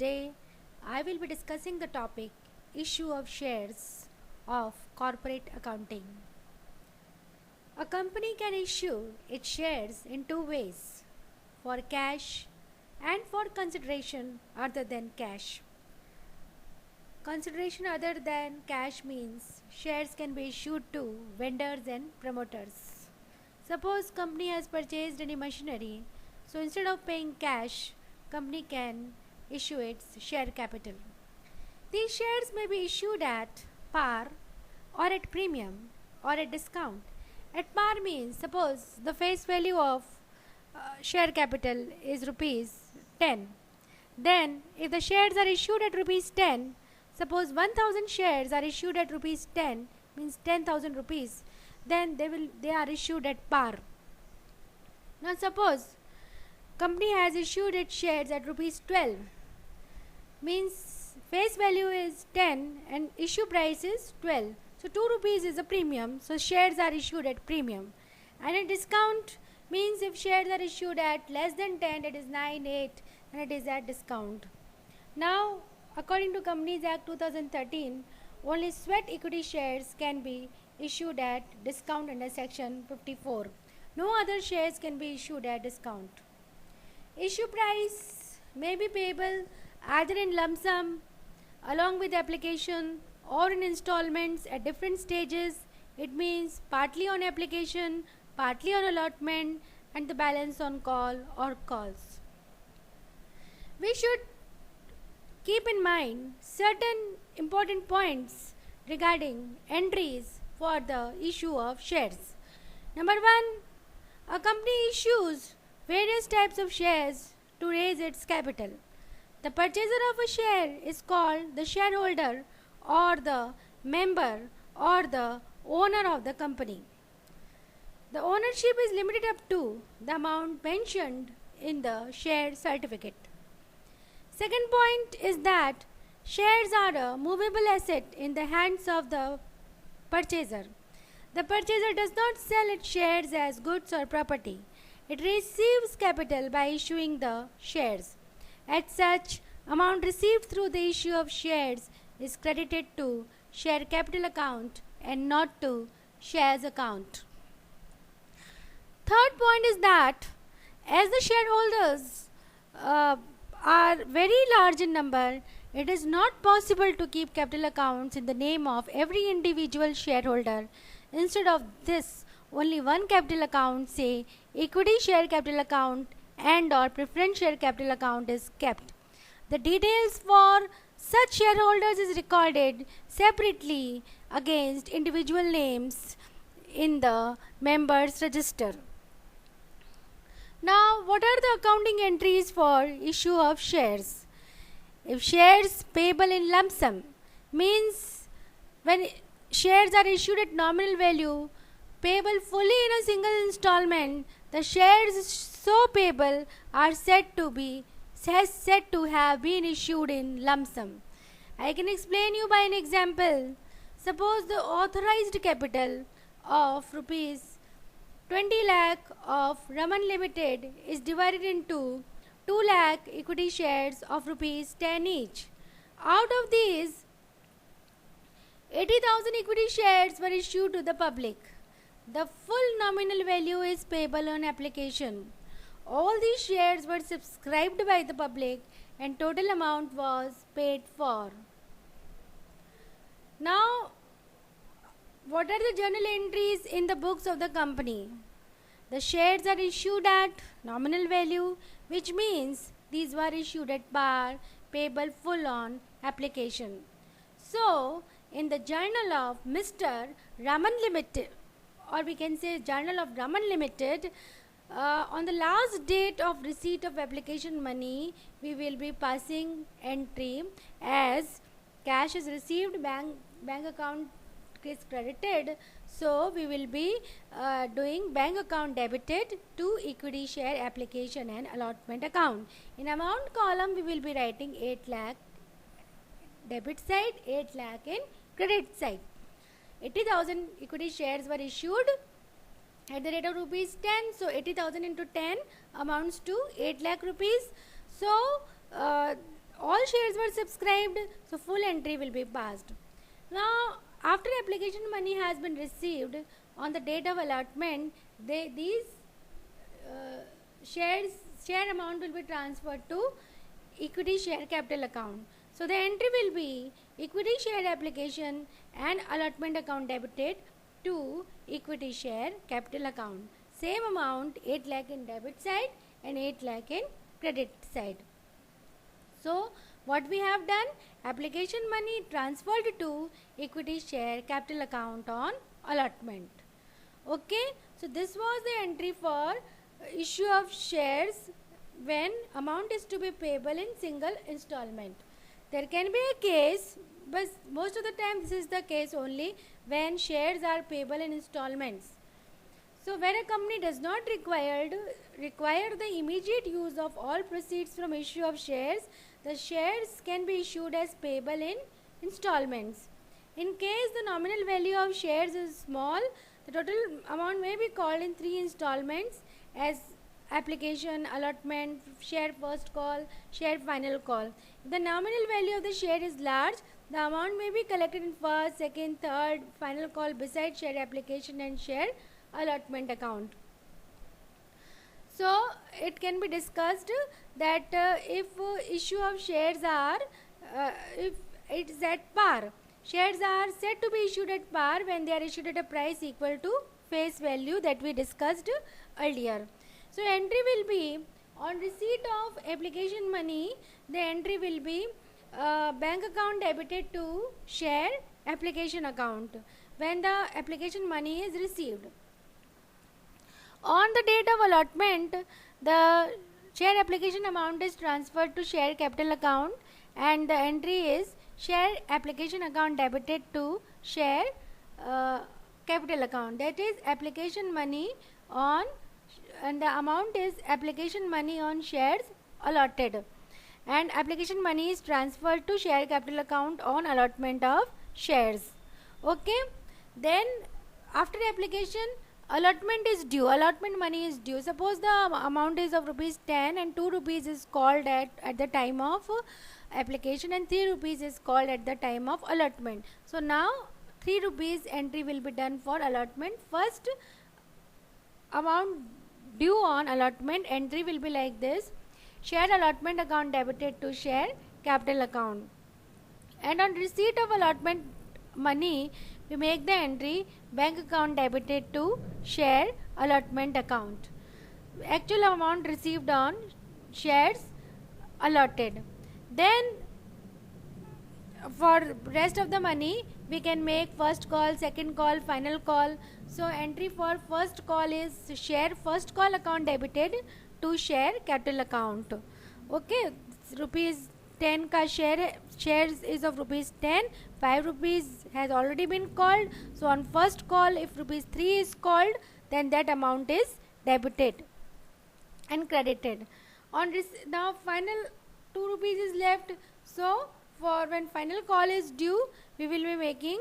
Today, I will be discussing the topic issue of shares of corporate accounting. A company can issue its shares in two ways, for cash and for consideration other than cash. Consideration other than cash means shares can be issued to vendors and promoters. Suppose company has purchased any machinery, so instead of paying cash, company can issue its share capital. These shares may be issued at par or at premium or at discount. At par means suppose the face value of share capital is rupees 10. Then if the shares are issued at rupees 10, suppose 1000 shares are issued at rupees 10 means 10,000 rupees, then they are issued at par. Now suppose company has issued its shares at rupees 12 means face value is 10 and issue price is 12. So 2 rupees is a premium, so shares are issued at premium. And a discount means if shares are issued at less than 10, it is 9, 8 and it is at discount. Now according to Companies Act 2013, only sweat equity shares can be issued at discount under section 54. No other shares can be issued at discount. Issue price may be payable either in lump sum along with application or in installments at different stages. It means partly on application, partly on allotment and the balance on call or calls. We should keep in mind certain important points regarding entries for the issue of shares. Number 1, a company issues various types of shares to raise its capital. The purchaser of a share is called the shareholder or the member or the owner of the company. The ownership is limited up to the amount mentioned in the share certificate. Second point is that shares are a movable asset in the hands of the purchaser. The purchaser does not sell its shares as goods or property. It receives capital by issuing the shares. As such, amount received through the issue of shares is credited to share capital account and not to shares account. Third point is that as the shareholders are very large in number, it is not possible to keep capital accounts in the name of every individual shareholder. Instead of this, only one capital account, say equity share capital account and or preference share capital account, is kept. The details for such shareholders is recorded separately against individual names in the members register. Now, what are the accounting entries for issue of shares? If shares payable in lump sum means when shares are issued at nominal value, payable fully in a single installment, the shares so payable are said to have been issued in lump sum. I can explain you by an example. Suppose the authorized capital of rupees 20 lakh of Raman Limited is divided into 2 lakh equity shares of rupees 10 each. Out of these, 80,000 equity shares were issued to the public. The full nominal value is payable on application. All these shares were subscribed by the public and total amount was paid for. Now, what are the journal entries in the books of the company? The shares are issued at nominal value, which means these were issued at par, payable full on application. So, in the journal of Mr. Raman Limited, or we can say journal of Raman Limited, on the last date of receipt of application money, we will be passing entry as cash is received, bank account is credited. So we will be doing bank account debited to equity share application and allotment account. In amount column, we will be writing 8 lakh debit side, 8 lakh in credit side. 80,000 equity shares were issued at the rate of rupees 10. So 80,000 into 10 amounts to 8 lakh rupees. So all shares were subscribed, so full entry will be passed. Now, after application money has been received on the date of allotment, these share amount will be transferred to equity share capital account. So the entry will be equity share application and allotment account debited to equity share capital account. Same amount, 8 lakh in debit side and 8 lakh in credit side. So what we have done, application money transferred to equity share capital account on allotment. Okay, so this was the entry for issue of shares when amount is to be payable in single installment. There can be a case, but most of the time this is the case only when shares are payable in installments. So when a company does not require the immediate use of all proceeds from issue of shares, the shares can be issued as payable in installments. In case the nominal value of shares is small, the total amount may be called in 3 installments as application, allotment, share first call, share final call. If the nominal value of the share is large, the amount may be collected in first, second, third, final call besides share application and share allotment account. So it can be discussed that if issue of shares are if it is at par, shares are said to be issued at par when they are issued at a price equal to face value that we discussed earlier. So entry will be on receipt of application money, the entry will be bank account debited to share application account when the application money is received. On the date of allotment, the share application amount is transferred to share capital account and the entry is share application account debited to share capital account. That is application money on, and the amount is application money on shares allotted, and application money is transferred to share capital account on allotment of shares. Okay, then after application, allotment is due, allotment money is due. Suppose the amount is of rupees 10 and 2 rupees is called at the time of application and 3 rupees is called at the time of allotment. So now 3 rupees entry will be done for allotment. First amount due on allotment entry will be like this: share allotment account debited to share capital account, and on receipt of allotment money we make the entry bank account debited to share allotment account. Actual amount received on shares allotted. Then for rest of the money we can make first call, second call, final call. So entry for first call is share first call account debited to share capital account. Okay, rupees 10 ka shares is of rupees 10, 5 rupees has already been called. So on first call, if rupees 3 is called, then that amount is debited and credited. On now final 2 rupees is left. So for when final call is due, we will be making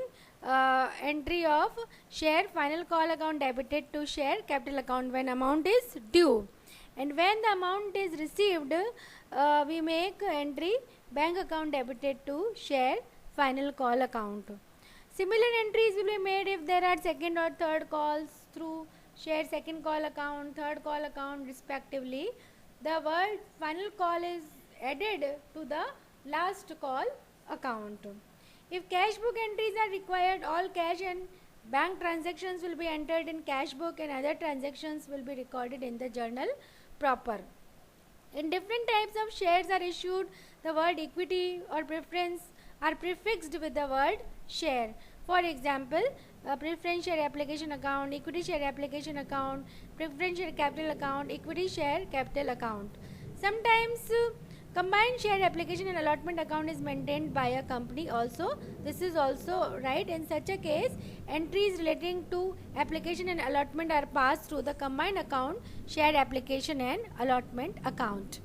entry of share final call account debited to share capital account when amount is due. And when the amount is received, we make entry bank account debited to share final call account. Similar entries will be made if there are second or third calls through share second call account, third call account respectively. The word final call is added to the last call account. If cash book entries are required, all cash and bank transactions will be entered in cash book and other transactions will be recorded in the journal proper. In different types of shares are issued, the word equity or preference are prefixed with the word share. For example, preference share application account, equity share application account, preference share capital account, equity share capital account. Sometimes combined share application and allotment account is maintained by a company also. This is also right. In such a case, entries relating to application and allotment are passed through the combined account, share application and allotment account.